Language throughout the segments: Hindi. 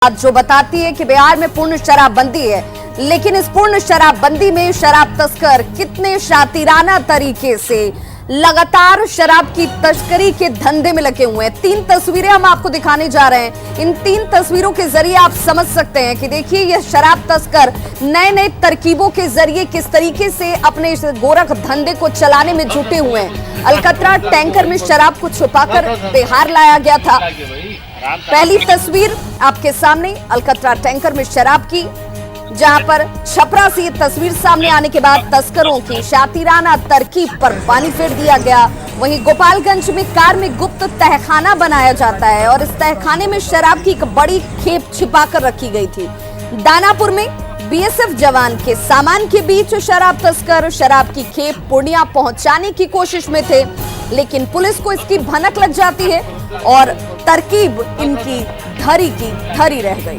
आज जो बताती है कि बिहार में पूर्ण शराबबंदी है, लेकिन इस पूर्ण शराबबंदी में शराब तस्कर कितने शातिराना तरीके से लगातार शराब की तस्करी के धंधे में लगे हुए हैं। 3 तस्वीरें हम आपको दिखाने जा रहे हैं। इन 3 तस्वीरों के जरिए आप समझ सकते हैं कि देखिए ये शराब तस्कर नए नए तरकीबों के जरिए किस तरीके से अपने इस गोरख धंधे को चलाने में जुटे हुए हैं। अलकतरा टैंकर में शराब को छुपाकर बिहार लाया गया था। पहली तस्वीर आपके सामने अलकतरा टैंकर में शराब की, जहां पर छपरा से ये तस्वीर सामने आने के बाद तस्करों की शातिराना तरकीब पर पानी फेर दिया गया। वहीं गोपालगंज में कार में गुप्त तहखाना बनाया जाता है और इस तहखाने में शराब की एक बड़ी खेप छिपाकर रखी गई थी। दानापुर में बीएसएफ जवान के सामान के बीच शराब तस्कर शराब की खेप पूर्णिया पहुंचाने की कोशिश में थे, लेकिन पुलिस को इसकी भनक लग जाती है और तरकीब इनकी धरी की धरी रह गई।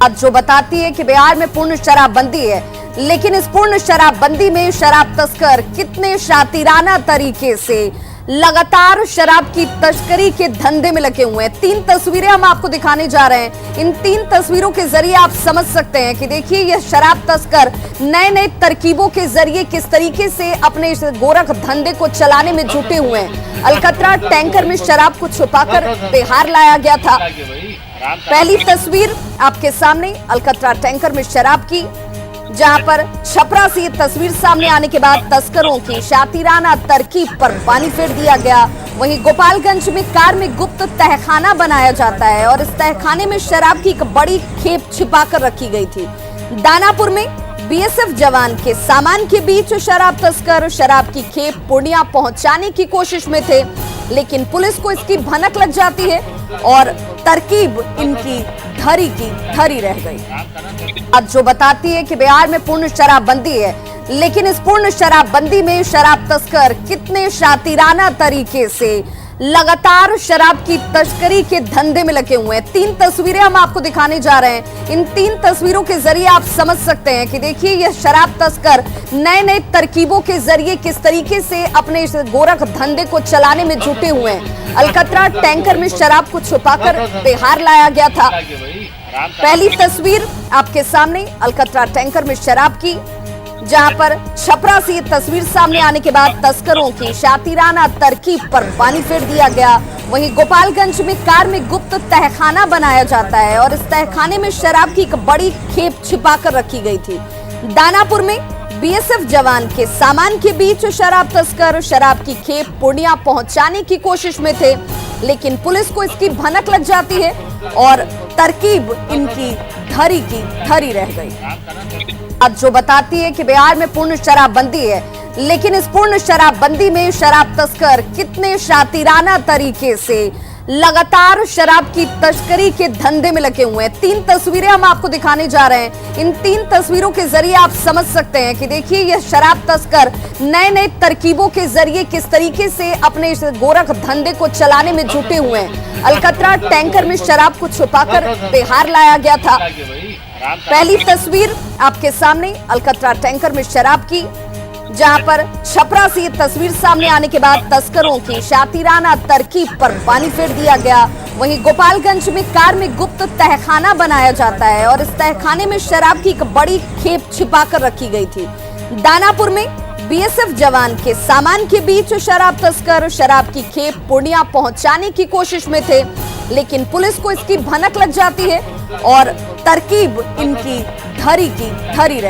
आज जो बताती है कि बिहार में पूर्ण शराबबंदी है, लेकिन इस पूर्ण शराबबंदी में शराब तस्कर कितने शातिराना तरीके से लगातार शराब की तस्करी के धंधे में लगे हुए हैं। 3 तस्वीरें हम आपको दिखाने जा रहे हैं। इन 3 तस्वीरों के जरिए आप समझ सकते हैं कि देखिए ये शराब तस्कर नए नए तरकीबों के जरिए किस तरीके से अपने इस गोरख धंधे को चलाने में जुटे हुए हैं। अलकतरा टैंकर में शराब को छुपाकर बिहार लाया गया था। पहली तस्वीर आपके सामने अलकतरा टैंकर में शराब की, जहां पर छपरा से ये तस्वीर सामने आने के बाद तस्करों की शातिराना तरकीब पर पानी फेर दिया गया। वहीं गोपालगंज में कार में गुप्त तहखाना बनाया जाता है और इस तहखाने में शराब की एक बड़ी खेप छिपाकर रखी गई थी। दानापुर में बीएसएफ जवान के सामान के बीच शराब तस्कर शराब की खेप पूर्णिया पहुंचाने की कोशिश में थे, लेकिन पुलिस को इसकी भनक लग जाती है और तरकीब इनकी धरी की धरी रह गई। आज जो बताती है कि बिहार में पूर्ण शराबबंदी है, लेकिन इस पूर्ण शराबबंदी में शराब तस्कर कितने शातिराना तरीके से लगातार शराब की तस्करी के धंधे में लगे हुए हैं। 3 तस्वीरें हम आपको दिखाने जा रहे हैं। इन 3 तस्वीरों के जरिए आप समझ सकते हैं कि देखिए ये शराब तस्कर नए नए तरकीबों के जरिए किस तरीके से अपने इस गोरख धंधे को चलाने में जुटे हुए हैं। अलकतरा टैंकर में शराब को छुपाकर बिहार लाया गया था। पहली तस्वीर आपके सामने अलकतरा टैंकर में शराब की, जहां पर छपरा से ये तस्वीर सामने आने के बाद तस्करों की शातिराना तरकीब पर पानी फेर दिया गया। वहीं गोपालगंज में कार में गुप्त तहखाना बनाया जाता है और इस तहखाने में शराब की एक बड़ी खेप छिपाकर रखी गई थी। दानापुर में बीएसएफ जवान के सामान के बीच शराब तस्कर शराब की खेप पूर्णिया पहुंचाने की कोशिश में थे, लेकिन पुलिस को इसकी भनक लग जाती है और तरकीब इनकी धरी की धरी रह गई। आज जो बताती है कि बिहार में पूर्ण शराबबंदी है, लेकिन इस पूर्ण शराबबंदी में शराब तस्कर कितने शातिराना तरीके से लगातार शराब की तस्करी के धंधे में लगे हुए हैं। 3 तस्वीरें हम आपको दिखाने जा रहे हैं। इन 3 तस्वीरों के जरिए आप समझ सकते हैं कि देखिए ये शराब तस्कर नए नए तरकीबों के जरिए किस तरीके से अपने इस गोरख धंधे को चलाने में जुटे हुए हैं। अलकतरा टैंकर में शराब को छुपाकर बिहार लाया गया था। पहली तस्वीर आपके सामने अलकतरा टैंकर में शराब की, जहां पर छपरा से ये तस्वीर सामने आने के बाद तस्करों की शातिराना तरकीब पर पानी फेर दिया गया। वहीं गोपालगंज में कार में गुप्त तहखाना बनाया जाता है और इस तहखाने में शराब की एक बड़ी खेप छिपाकर रखी गई थी। दानापुर में बीएसएफ जवान के सामान के बीच शराब तस्कर शराब की खेप पूर्णिया पहुंचाने की कोशिश में थे, लेकिन पुलिस को इसकी भनक लग जाती है और तरकीब इनकी धरी की धरी रह